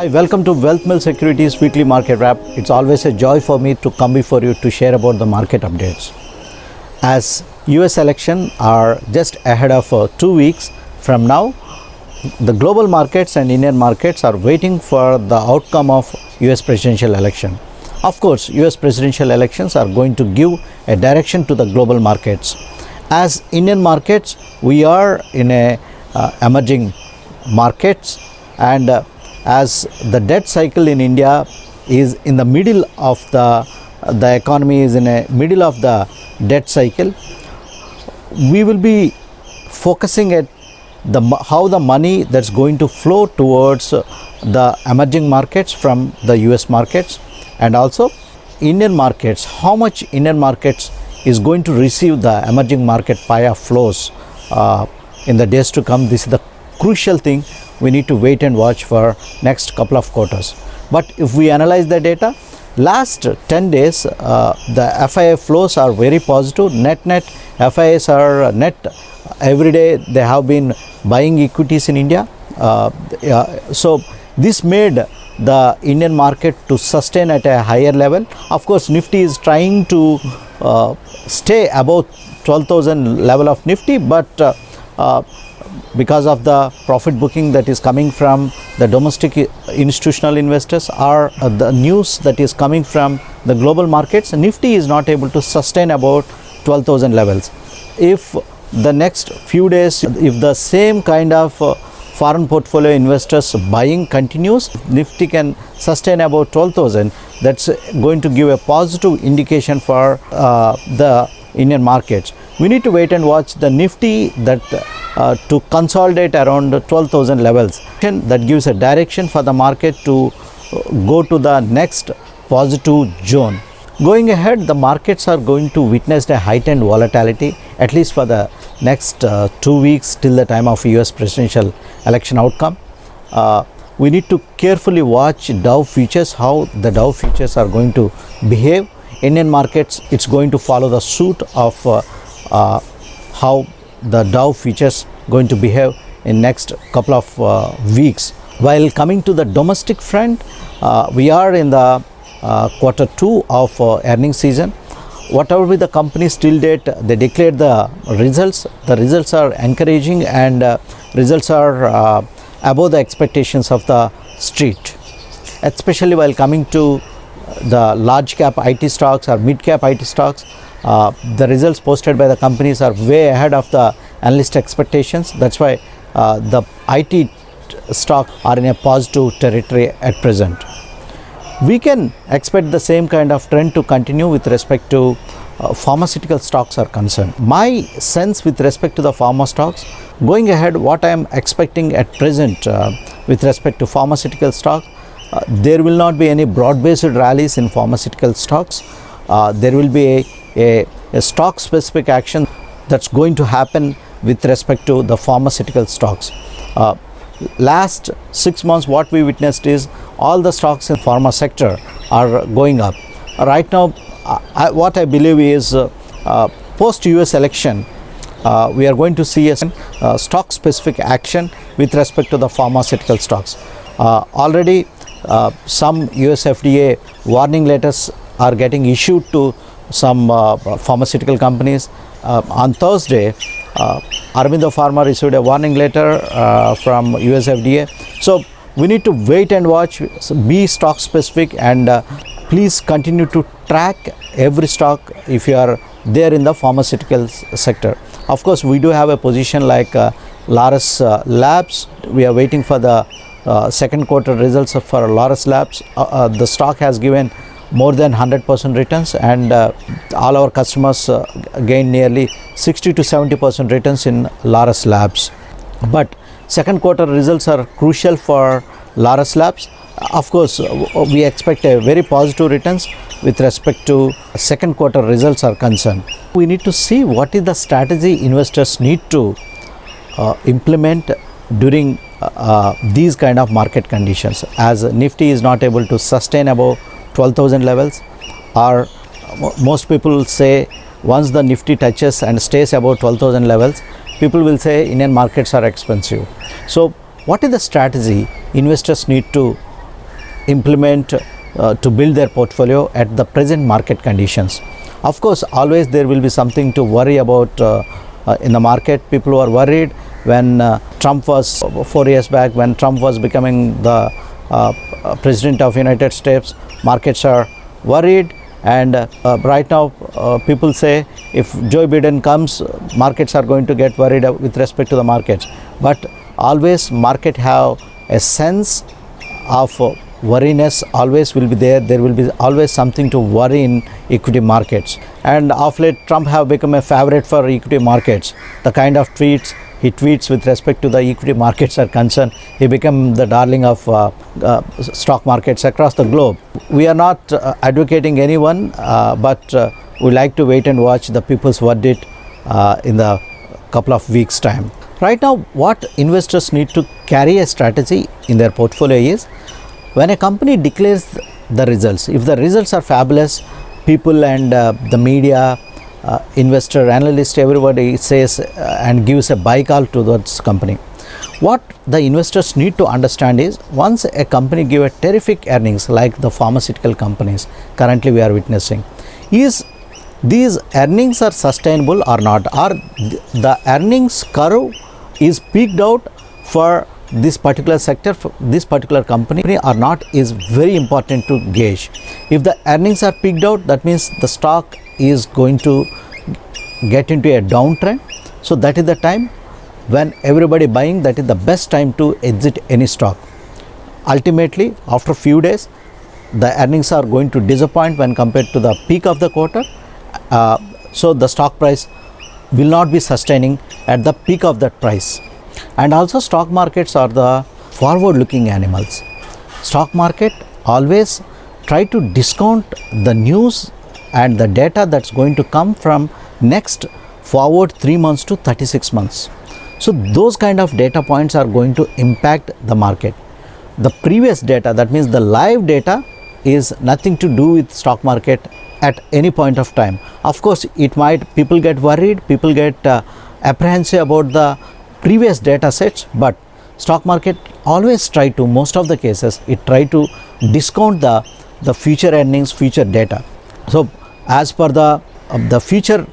Hi, welcome to Wealth Mill Securities Weekly Market Wrap. It's always a joy for me to come before you to share about the market updates. As US election are just ahead of 2 weeks from now, the global markets and Indian markets are waiting for the outcome of US presidential election. Of course, US presidential elections are going to give a direction to the global markets. As Indian markets, we are in a emerging markets, and as the debt cycle in India is in the middle of the economy is in a middle of the debt cycle, we will be focusing at how the money that's going to flow towards the emerging markets from the US markets, and also Indian markets, how much Indian markets is going to receive the emerging market pie flows in the days to come. This is the crucial thing we need to wait and watch for next couple of quarters. But if we analyze the data, last 10 days the FII flows are very positive. Net FIIs are net every day. They have been buying equities in India. So this made the Indian market to sustain at a higher level. Of course, Nifty is trying to stay above 12,000 level of Nifty, but because of the profit booking that is coming from the domestic institutional investors or the news that is coming from the global markets, Nifty is not able to sustain about 12,000 levels. If the next few days, if the same kind of foreign portfolio investors buying continues, Nifty can sustain about 12,000. That's going to give a positive indication for the Indian markets. We need to wait and watch the Nifty that to consolidate around 12,000 levels. That gives a direction for the market to go to the next positive zone. Going ahead, the markets are going to witness a heightened volatility, at least for the next 2 weeks till the time of US presidential election outcome. We need to carefully watch Dow futures, how the Dow futures are going to behave. Indian markets, it's going to follow the suit of how the Dow futures going to behave in next couple of weeks. While coming to the domestic front, we are in the quarter 2 of earnings season. Whatever be the companies till date, they declared the results. The results are encouraging, and results are above the expectations of the street, especially while coming to the large cap IT stocks or mid cap IT stocks. The results posted by the companies are way ahead of the analyst expectations. That's why the IT stock are in a positive territory at present. We can expect the same kind of trend to continue with respect to pharmaceutical stocks are concerned. My sense with respect to the pharma stocks, going ahead, what I am expecting at present with respect to pharmaceutical stock, there will not be any broad-based rallies in pharmaceutical stocks. There will be a stock specific action that's going to happen with respect to the pharmaceutical stocks. Last 6 months, what we witnessed is all the stocks in pharma sector are going up. Right now, what I believe is post US election, we are going to see a stock specific action with respect to the pharmaceutical stocks. Already some US FDA warning letters are getting issued to some pharmaceutical companies. On Thursday, Aurobindo Pharma received a warning letter from US FDA. So we need to wait and watch, be stock specific, and please continue to track every stock if you are there in the pharmaceutical sector. Of course, we do have a position like Laurus Labs. We are waiting for the second quarter results for Laurus Labs. The stock has given more than 100% returns, and all our customers gained nearly 60 to 70% returns in Laurus Labs. But second quarter results are crucial for Laurus Labs. Of course, we expect a very positive returns with respect to second quarter results are concerned. We need to see what is the strategy investors need to implement during these kind of market conditions, as Nifty is not able to sustain above 12,000 levels, or most people will say once the Nifty touches and stays above 12,000 levels, people will say Indian markets are expensive. So what is the strategy investors need to implement to build their portfolio at the present market conditions. Of course, always there will be something to worry about in the market. People were worried when Trump was 4 years back, when Trump was becoming the President of United States. Markets are worried, and right now people say if Joe Biden comes, markets are going to get worried with respect to the markets. But always market have a sense of worriness always will be there will be always something to worry in equity markets. And of late Trump have become a favorite for equity markets. The kind of tweets he tweets with respect to the equity markets are concerned, he became the darling of stock markets across the globe. We are not advocating anyone, but we like to wait and watch the people's verdict in the couple of weeks time. Right now, what investors need to carry a strategy in their portfolio is, when a company declares the results, if the results are fabulous, people and the media, investor, analyst, everybody says and gives a buy call to that company. What the investors need to understand is, once a company give a terrific earnings like the pharmaceutical companies currently we are witnessing, is these earnings are sustainable or not, or the earnings curve is peaked out for this particular sector, for this particular company or not, is very important to gauge. If the earnings are peaked out, that means the stock is going to get into a downtrend. So that is the time when everybody buying, that is the best time to exit any stock. Ultimately, after few days, the earnings are going to disappoint when compared to the peak of the quarter. So the stock price will not be sustaining at the peak of that price. And also stock markets are the forward looking animals. Stock market always try to discount the news and the data that's going to come from next forward 3 months to 36 months. So those kind of data points are going to impact the market. The previous data, that means the live data, is nothing to do with stock market at any point of time. Of course, it might, people get worried, people get apprehensive about the previous data sets, but stock market always try to, most of the cases, it try to discount the future earnings, future data. So as per the future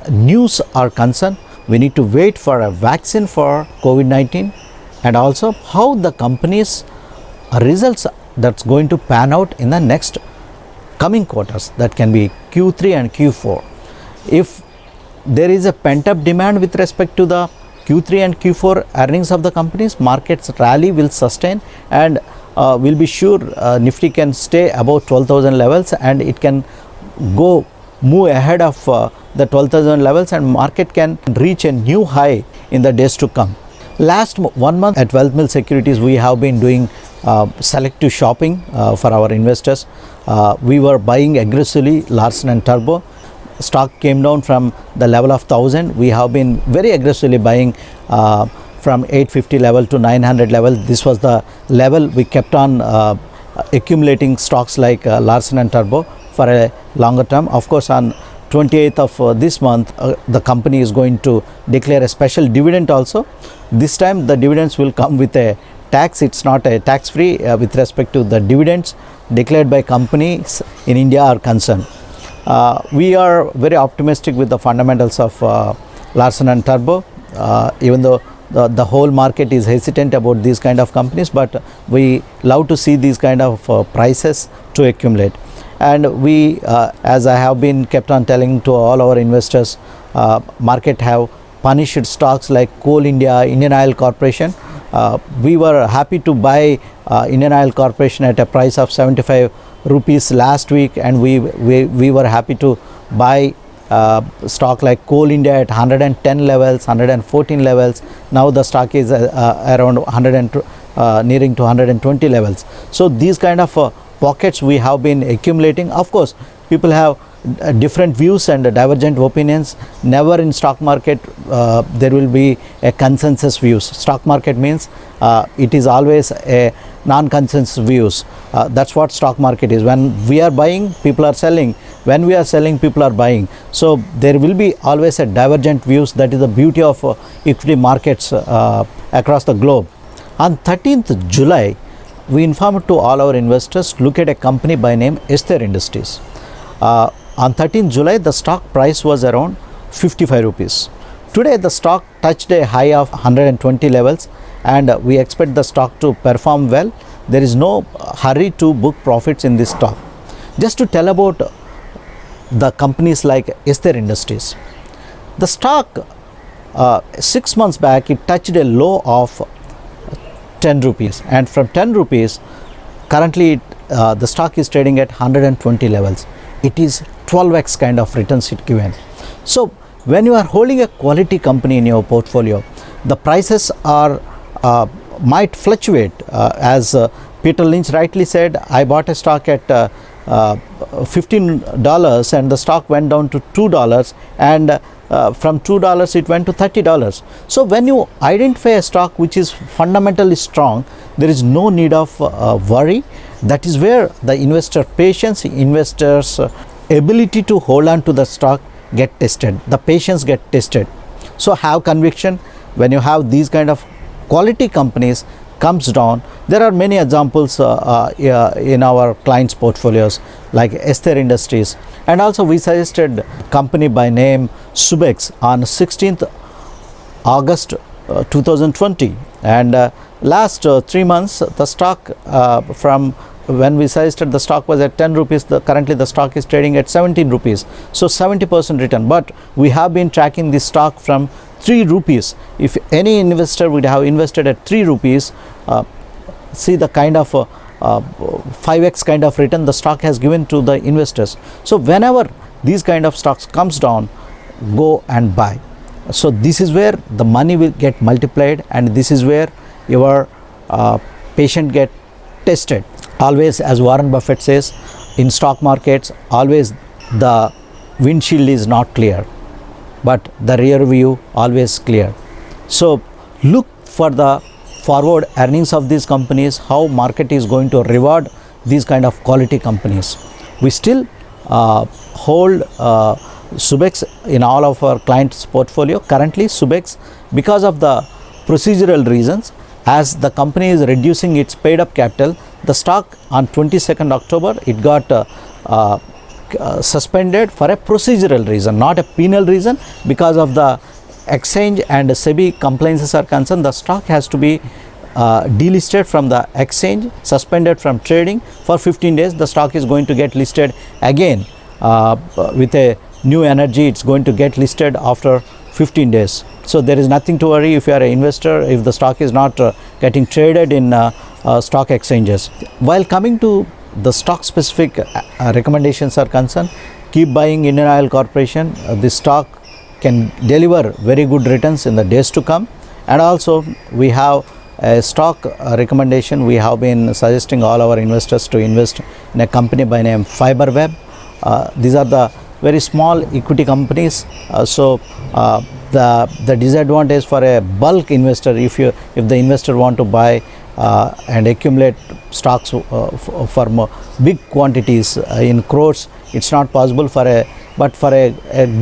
news are concerned, we need to wait for a vaccine for COVID-19, and also how the company's results that's going to pan out in the next coming quarters, that can be Q3 and Q4. If there is a pent up demand with respect to the Q3 and Q4 earnings of the companies, markets rally will sustain, and will be sure Nifty can stay above 12,000 levels, and it can move ahead of the 12,000 levels, and market can reach a new high in the days to come. Last 1 month at Wealth Mill Securities, we have been doing selective shopping for our investors. We were buying aggressively Larsen and Toubro. Stock came down from the level of 1000. We have been very aggressively buying from 850 level to 900 level. This was the level we kept on accumulating stocks like Larsen and Toubro for a longer term. Of course, on 28th of this month, the company is going to declare a special dividend also. This time the dividends will come with a tax. It's not a tax free with respect to the dividends declared by companies in India are concerned. We are very optimistic with the fundamentals of Larsen and Toubro, even though the whole market is hesitant about these kind of companies, but we love to see these kind of prices to accumulate. And we, as I have been kept on telling to all our investors, market have punished stocks like Coal India, Indian Oil Corporation. We were happy to buy Indian Oil Corporation at a price of 75 rupees last week, and we were happy to buy stock like Coal India at 110 levels, 114 levels. Now the stock is around 100 nearing to 120 levels. So these kind of pockets we have been accumulating. Of course, people have different views and divergent opinions. Never in stock market there will be a consensus views. Stock market means it is always a non-consensus views. That's what stock market is. When we are buying, people are selling. When we are selling, people are buying. So there will be always a divergent views. That is the beauty of equity markets across the globe. On 13th July, we informed to all our investors to look at a company by name Ester Industries. On 13th July, the stock price was around 55 rupees. Today, the stock touched a high of 120 levels, and we expect the stock to perform well. There is no hurry to book profits in this stock. Just to tell about the companies like Ester Industries. The stock 6 months back, it touched a low of 10 rupees, and from 10 rupees currently the stock is trading at 120 levels. It is 12x kind of returns it given. So when you are holding a quality company in your portfolio, the prices are might fluctuate. As Peter Lynch rightly said, I bought a stock at $15 and the stock went down to $2, and from $2 it went to $30. So when you identify a stock which is fundamentally strong, there is no need of worry. That is where the investor patience, investors ability to hold on to the stock get tested, the patience get tested. So have conviction. When you have these kind of quality companies comes down, there are many examples in our clients portfolios like Ester Industries, and also we suggested company by name Subex on 16th August 2020, and last 3 months the stock from when we suggested the stock was at 10 rupees, currently the stock is trading at 17 rupees, so 70% return. But we have been tracking this stock from 3 rupees. If any investor would have invested at 3 rupees, see the kind of 5x kind of return the stock has given to the investors. So whenever these kind of stocks comes down, go and buy. So this is where the money will get multiplied, and this is where your patient get tested. Always, as Warren Buffett says, in stock markets, always the windshield is not clear, but the rear view always clear. So look for the forward earnings of these companies, how market is going to reward these kind of quality companies. We still hold Subex in all of our clients portfolio. Currently Subex, because of the procedural reasons, as the company is reducing its paid up capital, the stock on 22nd October it got suspended for a procedural reason, not a penal reason. Because of the exchange and SEBI compliances are concerned, the stock has to be delisted from the exchange, suspended from trading for 15 days. The stock is going to get listed again with a new energy. It's going to get listed after 15 days. So there is nothing to worry if you are an investor, if the stock is not getting traded in stock exchanges. While coming to the stock specific recommendations are concerned, keep buying Indian Oil Corporation. This stock can deliver very good returns in the days to come. And also we have a stock recommendation. We have been suggesting all our investors to invest in a company by name FiberWeb. These are the very small equity companies. The disadvantage for a bulk investor, if the investor want to buy and accumulate stocks for big quantities in crores, it's not possible but for a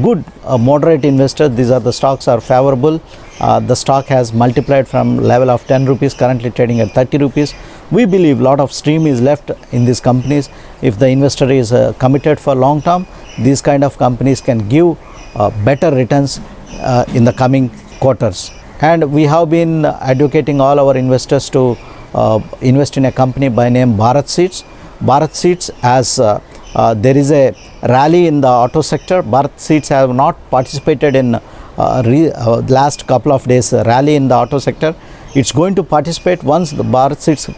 good moderate investor, these are the stocks are favorable. The stock has multiplied from level of 10 rupees, currently trading at 30 rupees. We believe lot of stream is left in these companies. If the investor is committed for long term, these kind of companies can give better returns in the coming quarters. And we have been advocating all our investors to invest in a company by name Bharat Seats. Bharat Seats, as there is a rally in the auto sector, Bharat Seats have not participated in last couple of days rally in the auto sector. It's going to participate. Once the Bharat Seats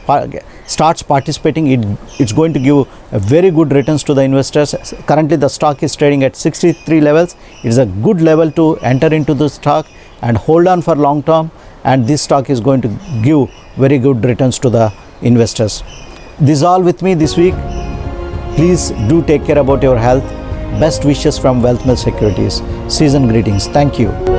starts participating, it's going to give a very good returns to the investors. Currently the stock is trading at 63 levels. It is a good level to enter into the stock and hold on for long term, and this stock is going to give very good returns to the investors. This is all with me this week. Please do take care about your health. Best wishes from Wealth Mill Securities. Season greetings. Thank you.